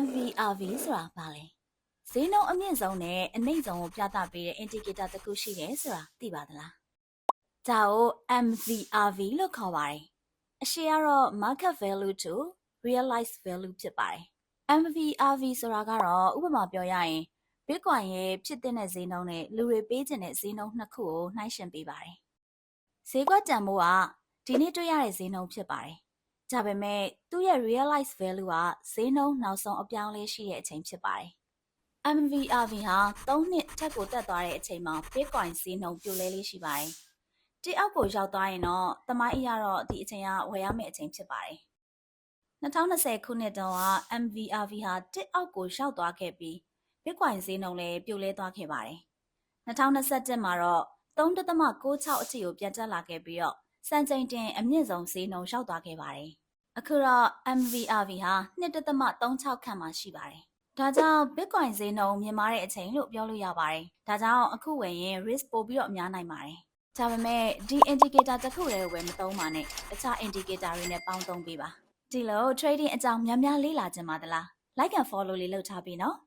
MVRV ဆိုတာဘာလဲဈေးနှုန်းအမြင့်ဆုံးနဲ့အနှိမ့်ဆုံးကိုပြသပေးတဲ့ indicator တစ်ခုရှိတယ်ဆိုတာသိပါသလားဒါကို MVRV လို့ခေါ်ပါတယ်အရှိကတော့ market value to realized value ဖြစ်ပါတယ် MVRV ဆိုတာကတော့ဥပမာပြောရရင် Bitcoin ရဲ့ဖြစ်တဲ့ဈေးနှုန်းနဲ့လူတွေပေးချင်တဲ့ဈေးနှုန်းနှစ်ခုကိုနှိုင်းယှဉ်ပေးပါတယ်ဈေးကွက်တန်ဖိုးကဒီနေ့တွေ့ရတဲ့ဈေးနှုန်းဖြစ်ပါတယ်ဒါပေမဲ့သူ့ရဲ့ realized value ကဈေးနှုန်းနောက်ဆုံးအပြောင်းလဲရှိတဲ့အချိန်ဖြစ်ပါတယ်။ MVRV ဟာ3နှစ်ထက်ကိုတက်သွားတဲ့အချိန်မှာ Bitcoin ဈေးနှုန်းပြိုလဲလေးရှိပါတယ်။တိအောက်ကိုရောက်သွားရင်တော့တမိုင်းအရတော့ဒီအချိန်ကဝယ်ရမယ့်အချိန်ဖြစ်ပါတယ်။2020ခုနှစ်တုန်းက MVRV ဟာတိအောက်ကိုရောက်သွားခဲ့ပြီး Bitcoin ဈေးနှုန်းလည်းပြိုလဲသွားခဲ့ပါတယ်။2021မှာတော့3.96အထိကိုပြန်တက်လာခဲ့ပြီးတော့စံချိန်တင်အမြင့်ဆုံးဈေးနှုန်းရောက်သွားခဲ့ပါတယ်။အခုတော့ MVRV ဟာ2.36ခန့်မှာရှိပါတယ်။ဒါကြောင့် Bitcoin ဈေးနှုန်းမြင့်မားတဲ့အချိန်လို့ပြောလို့ရပါတယ်။ဒါကြောင့်အခုဝယ်ရင် risk ပိုပြီးတော့များနိုင်ပါတယ်။ဒါပေမဲ့ဒီ indicator တစ်ခုတည်းကိုပဲမသုံးပါနဲ့။တခြား indicator တွေနဲ့ပေါင်းသုံးပေးပါ။ဒီလို trading အကြောင်းများများလေ့လာကြပါသလား။ Like and follow လေးလုပ်ထားပေးနော်။